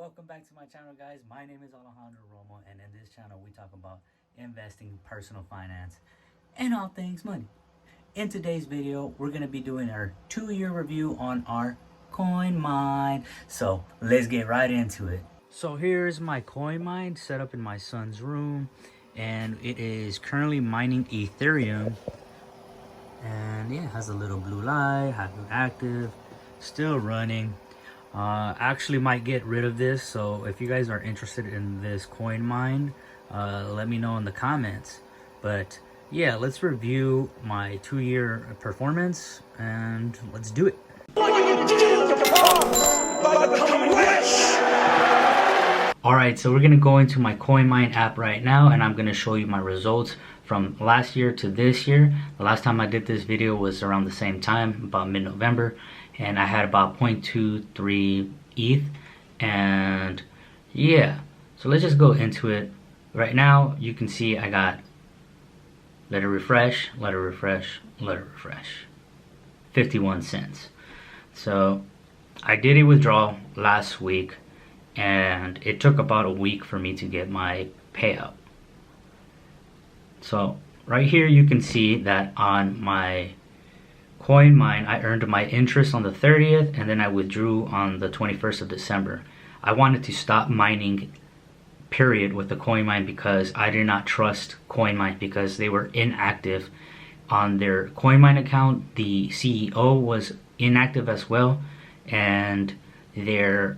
Welcome back to my channel, guys. My name is Alejandro Romo, and in this channel we talk about investing, personal finance, and all things money. In today's video, we're going to be doing our 2-year review on our Coinmine. So let's get right into it. So here's my Coinmine set up in my son's room, and it is currently mining Ethereum. And yeah, it has a little blue light, active, still running. Actually might get rid of this, so if you guys are interested in this Coinmine, let me know in the comments. But yeah, let's review my 2-year performance and let's do it. Alright, so we're gonna go into my Coinmine app right now, and I'm gonna show you my results from last year to this year. The last time I did this video was around the same time, about mid-November, and I had about 0.23 ETH. And yeah, so let's just go into it. Right now you can see I got, let it refresh, 51 cents. So I did a withdrawal last week, and it took about a week for me to get my payout. So right here you can see that on my Coinmine, I earned my interest on the 30th, and then I withdrew on the 21st of December. I wanted to stop mining, period, with the Coinmine because I did not trust Coinmine because they were inactive on their Coinmine account. The CEO was inactive as well, and their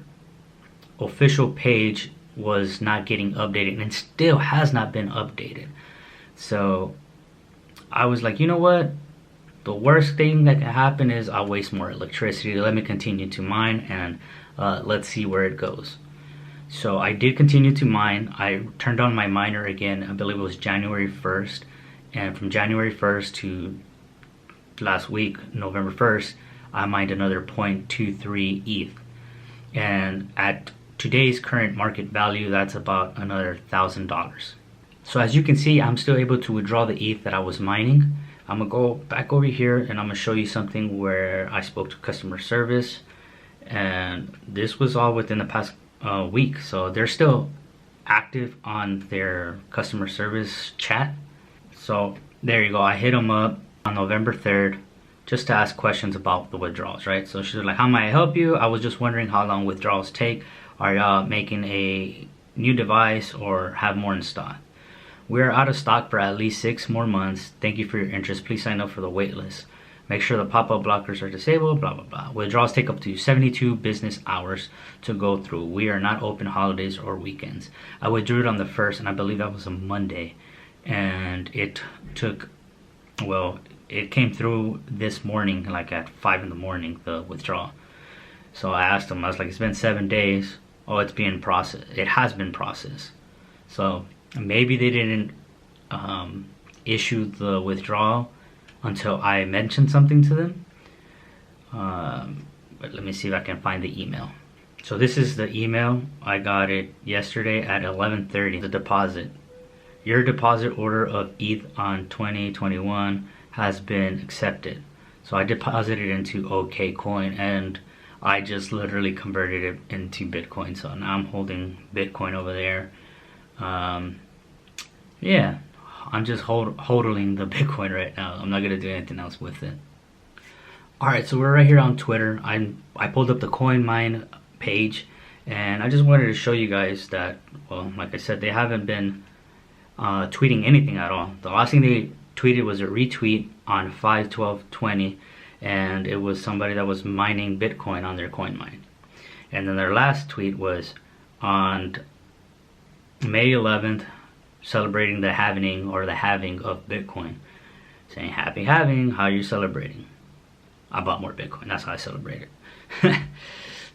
official page was not getting updated and still has not been updated. So I was like, you know what? The worst thing that can happen is I'll waste more electricity. Let me continue to mine, and let's see where it goes. So I did continue to mine. I turned on my miner again, I believe it was January 1st. And from January 1st to last week, November 1st, I mined another 0.23 ETH. And at today's current market value, that's about another $1,000. So as you can see, I'm still able to withdraw the ETH that I was mining. I'm gonna go back over here and I'm gonna show you something where I spoke to customer service, and this was all within the past week. So they're still active on their customer service chat. So there you go. I hit them up on November 3rd just to ask questions about the withdrawals, right? So she's like, how may I help you? I was just wondering how long withdrawals take. Are y'all making a new device or have more in stock? We're out of stock for at least 6 more months. Thank you for your interest. Please sign up for the wait list. Make sure the pop-up blockers are disabled, blah, blah, blah. Withdrawals take up to 72 business hours to go through. We are not open holidays or weekends. I withdrew it on the 1st, and I believe that was a Monday. And it took, well, it came through this morning, like at 5 in the morning, the withdrawal. So I asked them, I was like, it's been 7 days. Oh, it's being processed. It has been processed. So maybe they didn't issue the withdrawal until I mentioned something to them. But let me see if I can find the email. So this is the email. I got it yesterday at 11:30. The deposit. Your deposit order of ETH on 2021 has been accepted. So I deposited into OKCoin, and I just literally converted it into Bitcoin. So now I'm holding Bitcoin over there. Yeah, I'm just hodling the Bitcoin right now. I'm not gonna do anything else with it. Alright, so we're right here on Twitter. I pulled up the Coinmine page, and I just wanted to show you guys that, well, like I said, they haven't been tweeting anything at all. The last thing they tweeted was a retweet on 5/12/20, and it was somebody that was mining Bitcoin on their Coinmine. And then their last tweet was on May 11th, celebrating the halving of Bitcoin, saying happy halving, how are you celebrating? I bought more Bitcoin, that's how I celebrated.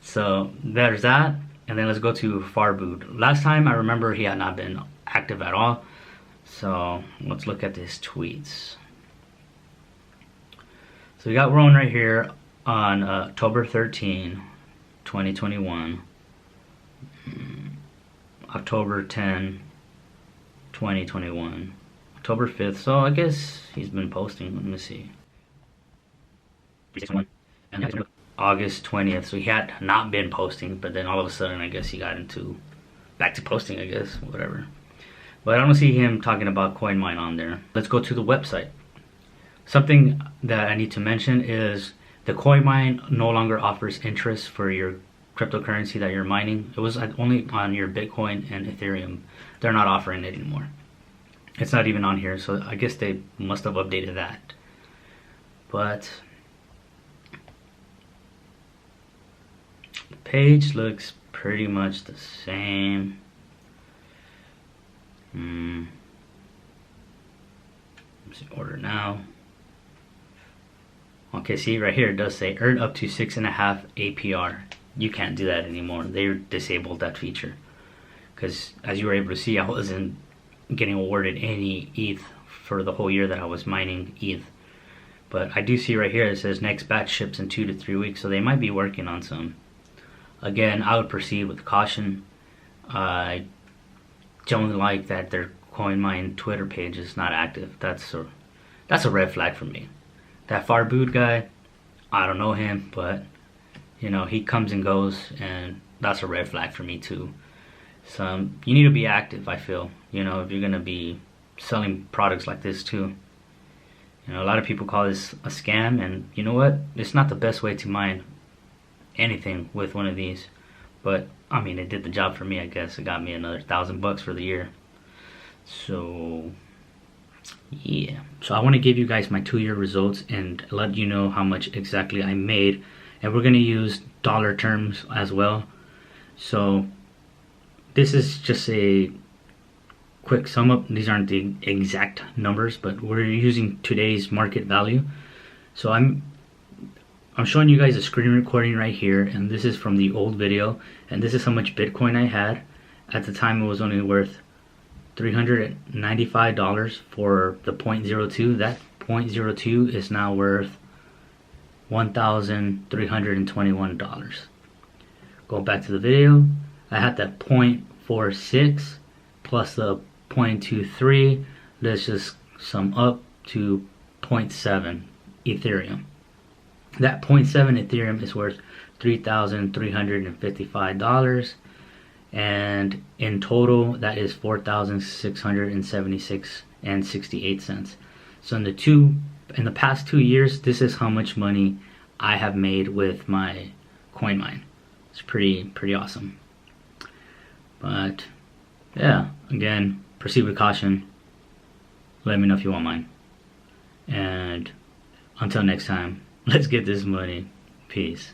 So there's that. And then let's go to Farbood. Last time I remember he had not been active at all. So let's look at his tweets. So we got one right here on October 13, 2021. October 10, 2021. October 5th. So I guess he's been posting. Let me see. August 20th. So he had not been posting, but then all of a sudden, I guess he got back to posting, I guess, whatever. But I don't see him talking about Coinmine on there. Let's go to the website. Something that I need to mention is the Coinmine no longer offers interest for your cryptocurrency that you're mining. It was only on your Bitcoin and Ethereum. They're not offering it anymore. It's not even on here, so I guess they must have updated that. But the page looks pretty much the same. Let's see, order now. Okay, see right here it does say earn up to 6.5 APR. You can't do that anymore. They disabled that feature because, as you were able to see, I wasn't getting awarded any ETH for the whole year that I was mining ETH. But I do see right here it says next batch ships in 2 to 3 weeks, so they might be working on some. Again, I would proceed with caution. I don't like that their Coinmine Twitter page is not active. That's a red flag for me. That Farbood guy, I don't know him, but you know, he comes and goes, and that's a red flag for me too. So you need to be active, I feel, you know, if you're gonna be selling products like this too. You know, a lot of people call this a scam, and you know what? It's not the best way to mine anything with one of these. But I mean, it did the job for me, I guess. It got me another $1,000 for the year. So yeah, so I want to give you guys my 2-year results and let you know how much exactly I made, and we're going to use dollar terms as well. So this is just a quick sum up. These aren't the exact numbers, but we're using today's market value. So I'm showing you guys a screen recording right here, and this is from the old video, and this is how much Bitcoin I had. At the time it was only worth $395 for the 0.02. That 0.02 is now worth $1,321. Go back to the video. I had that 0.46 plus the 0.23. Let's just sum up to 0.7 Ethereum. That 0.7 Ethereum is worth $3,355. And in total that is $4,676.68. So in the past 2 years, this is how much money I have made with my Coinmine. It's pretty awesome. But yeah, again, proceed with caution. Let me know if you want mine. And until next time, let's get this money. Peace.